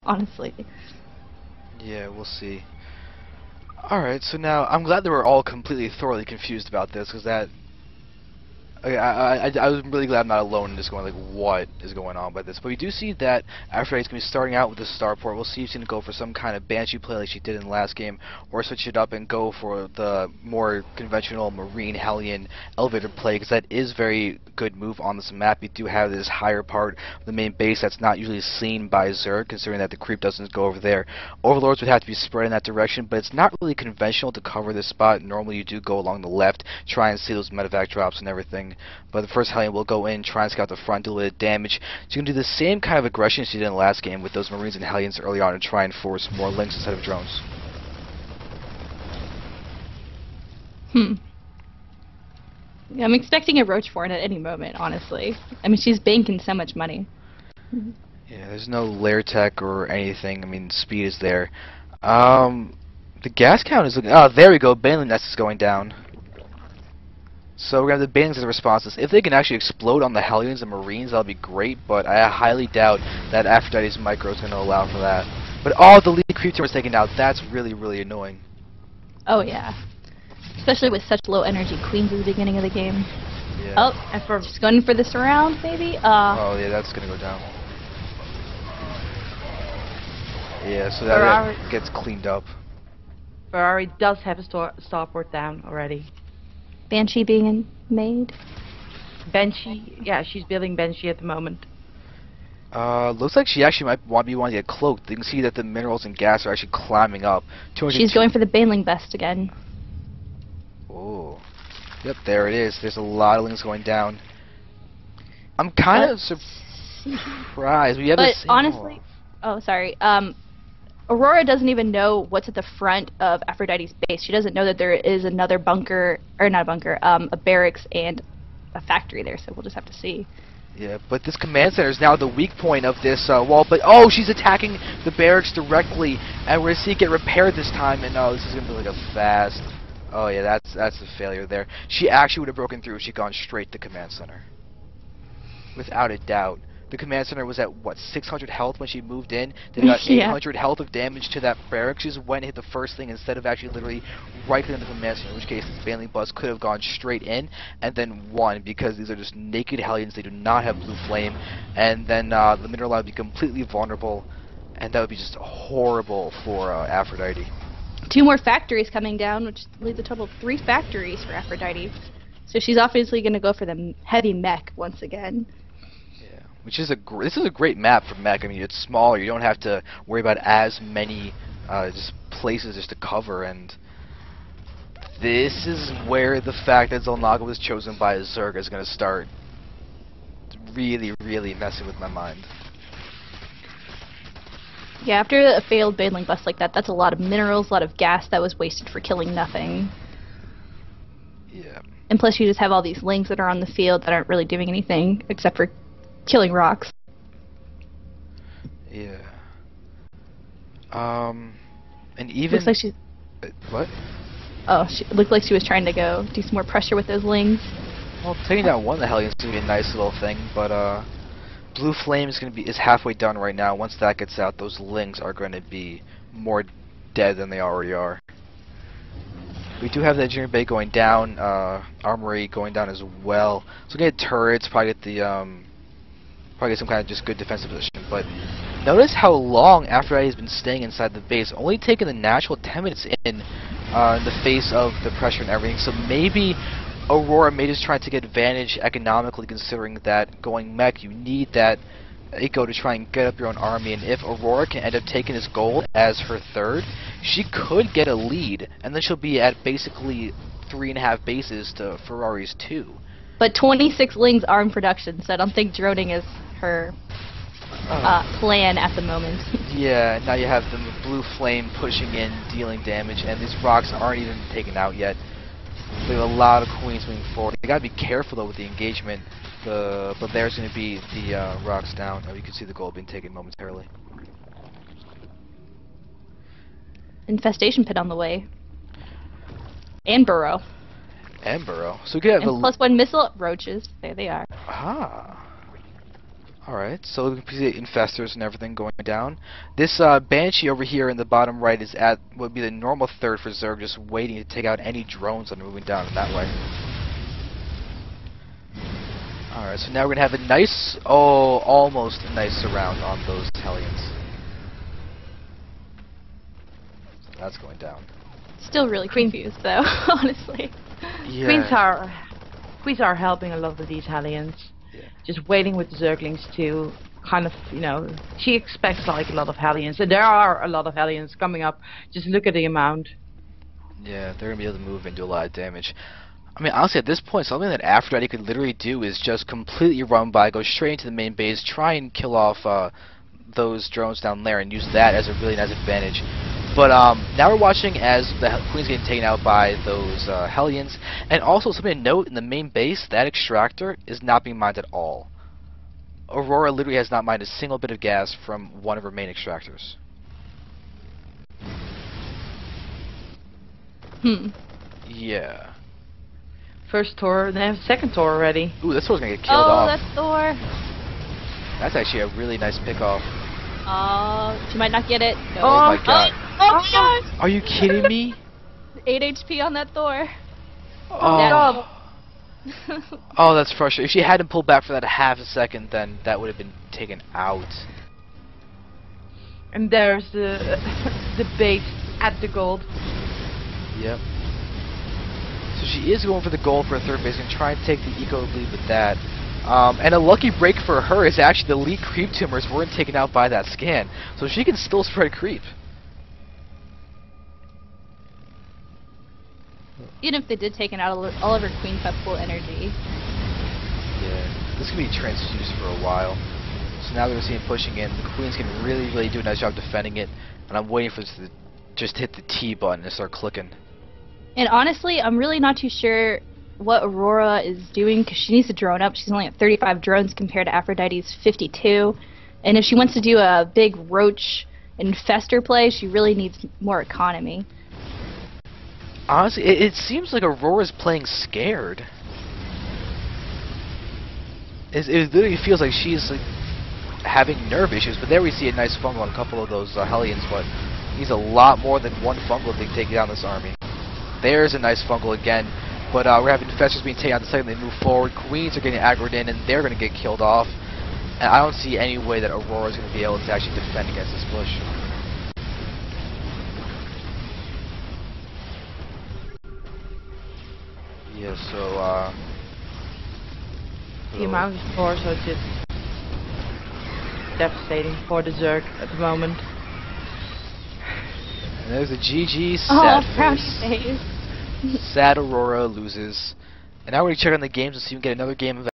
honestly. Yeah, we'll see. Alright, so now, I'm glad that we're all completely, thoroughly confused about this, because that... I was really glad I'm not alone in just going like, what is going on by this. But we do see that Aphrodite's going to be starting out with the starport. We'll see if she's going to go for some kind of Banshee play like she did in the last game, or switch it up and go for the more conventional Marine Hellion elevator play, because that is very good move on this map. You do have this higher part of the main base that's not usually seen by Zerg, considering that the creep doesn't go over there. Overlords would have to be spread in that direction, but it's not really conventional to cover this spot. Normally you do go along the left, try and see those medevac drops and everything. But the first Hellion will go in, try and scout the front, do a little bit of damage. So you can do the same kind of aggression as you did in the last game with those Marines and Hellions early on and try and force more links instead of drones. Yeah, I'm expecting a Roachborn at any moment, honestly. I mean, she's banking so much money. Yeah, there's no lair tech or anything. I mean, speed is there. The gas count is looking... Oh, there we go. Baneling Nest is going down. So we're going to have the Banelings as the responses. If they can actually explode on the Hellions and Marines, that'll be great, but I highly doubt that Aphrodite's micro is going to allow for that. But the lead creep team was taken out. That's really, really annoying. Oh, yeah. Especially with such low energy queens at the beginning of the game. Yeah. Oh, and just going for the surround, maybe? Oh, yeah, that's going to go down. Yeah, so that gets cleaned up. Ferrari does have a starport down already. Banshee being made? Banshee, yeah, she's building Banshee at the moment. Looks like she actually might be wanting to get cloaked. You can see that the minerals and gas are actually climbing up. She's going for the Baneling vest again. Oh. Yep, there it is. There's a lot of links going down. I'm kind of surprised. We haven't seen honestly... Oh, sorry. Aurora doesn't even know what's at the front of Aphrodite's base. She doesn't know that there is another bunker, or not a bunker, a barracks and a factory there, so we'll just have to see. Yeah, but this command center is now the weak point of this wall, but oh, she's attacking the barracks directly, and we're going to see it get repaired this time, and oh, this is going to be like a fast... Oh yeah, that's a failure there. She actually would have broken through if she'd gone straight to command center. Without a doubt. The command center was at, what, 600 health when she moved in? Then got 800 health of damage to that barracks. She just went and hit the first thing instead of actually literally right into the command center, in which case this Baneling bus could have gone straight in and then won, because these are just naked Hellions. They do not have blue flame. And then the mineral line would be completely vulnerable, and that would be just horrible for Aphrodite. 2 more factories coming down, which leaves a total of 3 factories for Aphrodite. So she's obviously going to go for the heavy mech once again. Which is this is a great map for mech. I mean, it's smaller. You don't have to worry about as many just places just to cover. And this is where the fact that Xel'Naga was chosen by a Zerg is going to start really, really messing with my mind. Yeah, after a failed Baneling bust like that, that's a lot of minerals, a lot of gas that was wasted for killing nothing. Yeah. And plus, you just have all these links that are on the field that aren't really doing anything except for killing rocks. Yeah. And even... Looks like she... What? Oh, it looked like she was trying to go do some more pressure with those lings. Well, taking down one of the Hellions is going to be a nice little thing, but Blue Flame is halfway done right now. Once that gets out, those lings are going to be more dead than they already are. We do have the engineering bay going down, armory going down as well. So we get turrets, probably get some kind of just good defensive position. But notice how long Aphrodite has been staying inside the base, only taking the natural 10 minutes in the face of the pressure and everything. So maybe Aurora may just try to take advantage economically, considering that going mech, you need that eco to try and get up your own army. And if Aurora can end up taking this gold as her third, she could get a lead, and then she'll be at basically 3.5 bases to Ferrari's 2. But 26 lings are in production, so I don't think droning is her plan at the moment. Yeah, now you have the blue flame pushing in, dealing damage, and these rocks aren't even taken out yet. We have a lot of queens moving forward. You gotta be careful though with the engagement. But there's gonna be the rocks down. Oh, you can see the gold being taken momentarily. Infestation pit on the way. And burrow. And burrow. So we could have and +1 missile roaches. There they are. Ah. Alright, so we can see the infestors and everything going down. This Banshee over here in the bottom right is at what would be the normal third for Zerg, just waiting to take out any drones that are moving down in that way. Alright, so now we're going to have a nice, almost a nice surround on those Hellions. So that's going down. Still really confused though, honestly. Yeah. Queens are helping a lot of these Hellions. Yeah. Just waiting with the Zerglings to kind of, you know, she expects like a lot of Hellions, and there are a lot of Hellions coming up. Just look at the amount. Yeah, they're going to be able to move and do a lot of damage. I mean, honestly, at this point, something that Aphrodite could literally do is just completely run by, go straight into the main base, try and kill off those drones down there, and use that as a really nice advantage. But now we're watching as the Queen's getting taken out by those Hellions, and also something to note, in the main base, that extractor is not being mined at all. Aurora literally has not mined a single bit of gas from one of her main extractors. Yeah. First Tor, they have second Tor already. Ooh, this Tor's gonna get killed off. Oh, that's Thor. That's actually a really nice pick off. Oh, she might not get it. No. Oh my god. Oh my god! Are you kidding me? 8 HP on that Thor. Oh. Oh, that's frustrating. If she hadn't pulled back for that half a second, then that would have been taken out. And there's the the base at the gold. Yep. So she is going for the goal for a third base and try and take the eco lead with that. And a lucky break for her is actually the elite creep tumors weren't taken out by that scan, so she can still spread creep. Even if they did take it out, all of her queens have full energy. Yeah, this could be transfused for a while. So now that we're seeing pushing in, the queens can really do a nice job defending it, and I'm waiting for this to just hit the T button and start clicking. And honestly, I'm really not too sure what Aurora is doing, because she needs to drone up. She's only at 35 drones compared to Aphrodite's 52. And if she wants to do a big roach infester play, she really needs more economy. Honestly, it seems like Aurora's playing scared. It literally feels like she's like having nerve issues. But there we see a nice fungal on a couple of those Hellions, but needs a lot more than one fungal to take down this army. There's a nice fungal again, but we're having infestors being taken out the second they move forward. Queens are getting aggroed in, and they're going to get killed off. And I don't see any way that Aurora's going to be able to actually defend against this push. Yeah, so, The amount of Tor, so it's just devastating for the Zerg at the moment. and there's a GG Oh, sad proud face. face. Sad Aurora loses. And now we're going to check on the games and see if we can get another game of